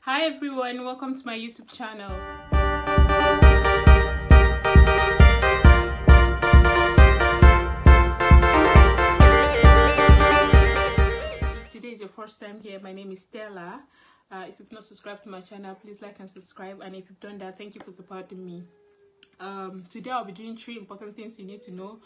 Hi everyone, welcome to my YouTube channel. If today is your first time here, my name is Stella. If you've not subscribed to my channel, please like and subscribe, and if you've done that, thank you for supporting me. Today I'll be doing 3 important things you need to know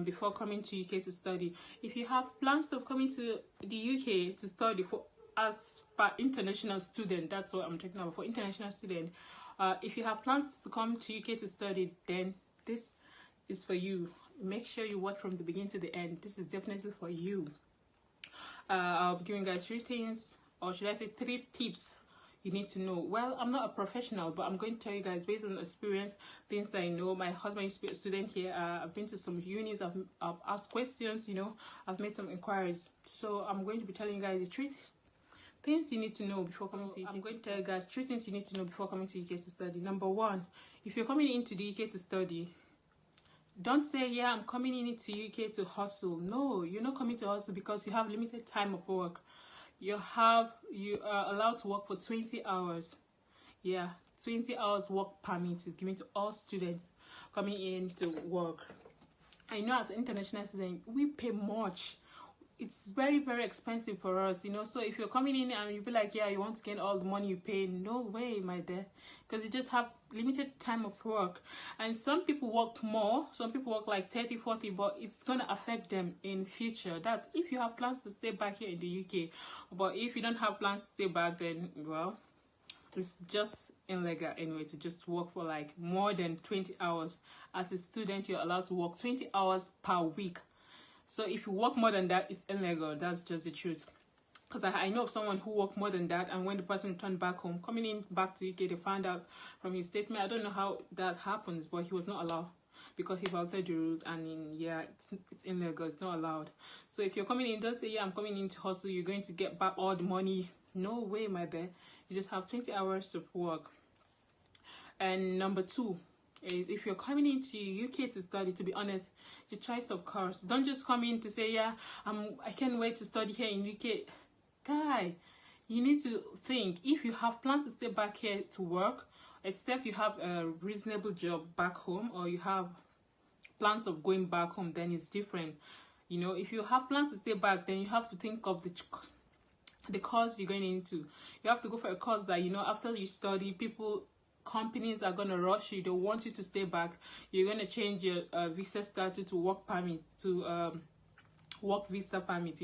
before coming to UK to study. If you have plans of coming to the UK to study for as per international student, that's what I'm talking about, for international student. If you have plans to come to UK to study, then this is for you. Make sure you watch from the beginning to the end. This is definitely for you. I'll be giving you guys 3 things, or should I say 3 tips you need to know. Well, I'm not a professional, but I'm going to tell you guys based on experience, things that I know. My husband used to be a student here. I've been to some unis, I've asked questions, I've made some inquiries. So I'm going to be telling you guys the 3 things you need to know before coming to UK. I'm going to tell you guys 3 things you need to know before coming to UK to study. Number 1, if you're coming into the UK to study, don't say, yeah, I'm coming into UK to hustle. No, you're not coming to hustle because you have limited time of work. You are allowed to work for 20 hours. Yeah, 20 hours work permit is given to all students coming in to work. I know as an international student, we pay much. It's very, very expensive for us, So if you're coming in and you be like, yeah, you want to get all the money you pay, no way, my dear. Because you just have limited time of work. And some people work more, some people work like 30, 40, but it's going to affect them in future. That's if you have plans to stay back here in the UK. But if you don't have plans to stay back, then, well, it's just illegal anyway to just work for like more than 20 hours. As a student, you're allowed to work 20 hours per week. So if you work more than that, it's illegal. That's just the truth. Because I know of someone who worked more than that, and when the person returned back home, coming in back to UK, they found out from his statement. I don't know how that happens, but he was not allowed because he violated the rules, and it's illegal. It's not allowed. So if you're coming in, don't say, yeah, I'm coming in to hustle. You're going to get back all the money. No way, my dear. You just have 20 hours of work. And number 2, if you're coming into UK to study, to be honest, your choice of course. Don't just come in to say, yeah, I can't wait to study here in UK. Guy, you need to think. If you have plans to stay back here to work, except you have a reasonable job back home, or you have plans of going back home, then it's different. If you have plans to stay back, then you have to think of the course you're going into. You have to go for a course that, after you study, companies are going to rush you. They want you to stay back. You're going to change your visa status to work permit, to work visa permit,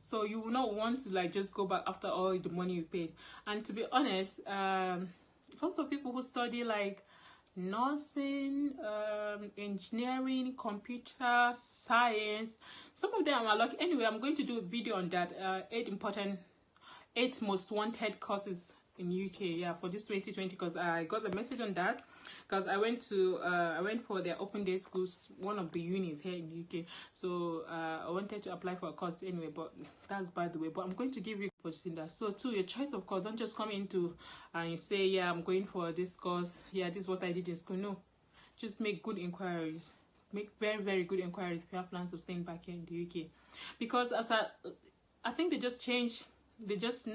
So you will not want to just go back after all the money you paid. And to be honest, most of people who study like nursing, engineering, computer science, some of them are lucky. Anyway, I'm going to do a video on that. 8 most wanted courses in UK, for this 2020, because I got the message on that because I went for their open day schools, one of the unis here in UK. So I wanted to apply for a course anyway, but that's by the way. But I'm going to give you that. So too, your choice of course. Don't just come into and you say, yeah, I'm going for this course. Yeah, this is what I did in school. No, just make good inquiries. Make very, very good inquiries if you have plans of staying back here in the UK. Because I think they just changed. They just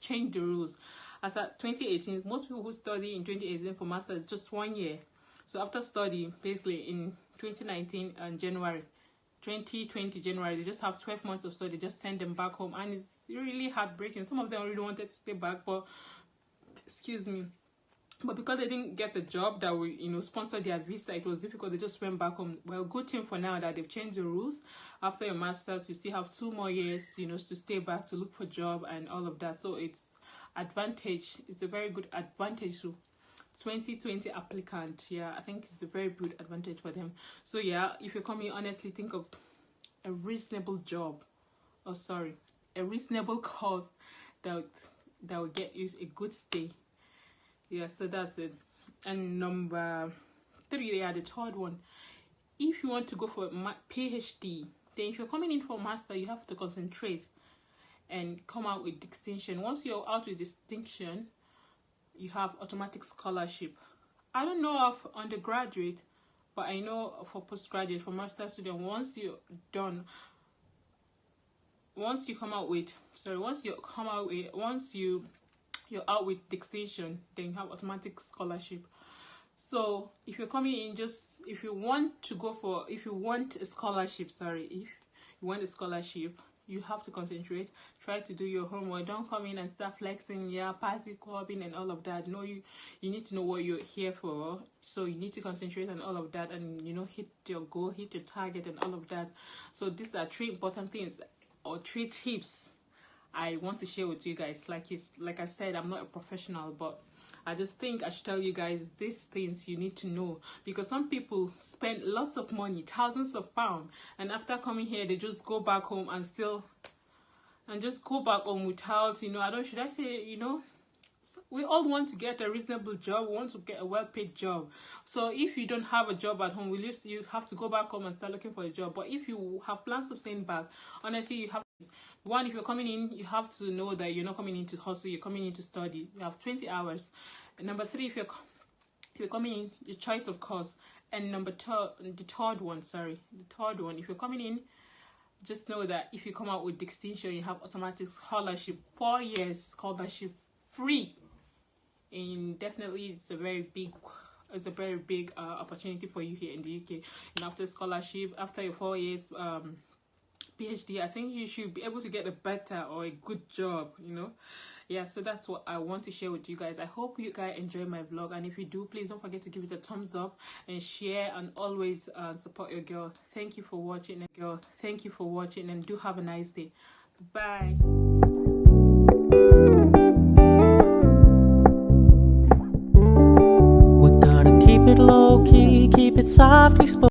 changed the rules. As at 2018, most people who study in 2018 for masters just 1 year. So after studying, basically in 2019 and January, 2020 January, they just have 12 months of study. They just send them back home, and it's really heartbreaking. Some of them really wanted to stay back, but but because they didn't get the job that will, sponsor their visa, it was difficult. They just went back home. Well, good thing for now that they've changed the rules. After your master's, you still have 2 more years, to stay back, to look for a job and all of that. So it's advantage. It's a very good advantage to 2020 applicant. Yeah, I think it's a very good advantage for them. So yeah, if you're coming, honestly think of a reasonable job. A reasonable course that will get you a good stay. Yeah, so that's it. And number 3, the 3rd one. If you want to go for a PhD, then if you're coming in for master, you have to concentrate and come out with distinction. Once you're out with distinction, you have automatic scholarship. I don't know of undergraduate, but I know for postgraduate, for master student, once you you're out with distinction, then you have automatic scholarship. So if you're coming in, just if you want a scholarship, you have to concentrate, try to do your homework. Don't come in and start flexing, party clubbing and all of that. No, you need to know what you're here for. So you need to concentrate on all of that, and hit your goal, hit your target and all of that. So these are 3 important things, or 3 tips I want to share with you guys. Like I said, I'm not a professional, but I just think I should tell you guys these things you need to know, because some people spend lots of money, thousands of pounds, and after coming here they just go back home without, we all want to get a reasonable job, we want to get a well-paid job. So if you don't have a job at home, you have to go back home and start looking for a job. But if you have plans of staying back, honestly, you have one, if you're coming in, you have to know that you're not coming in to hustle, you're coming in to study. You have 20 hours. And number 3, if you're coming in, your choice of course. And the third one, if you're coming in, just know that if you come out with distinction, you have automatic scholarship, 4 years scholarship free. And definitely it's a very big opportunity for you here in the UK. And after scholarship, after your 4 years PhD, I think you should be able to get a better or a good job, so that's what I want to share with you guys. I hope you guys enjoy my vlog, and if you do, please don't forget to give it a thumbs up and share, and always support your girl. Thank you for watching, and do have a nice day. Bye. We're gonna keep it low key, keep it softly spoken.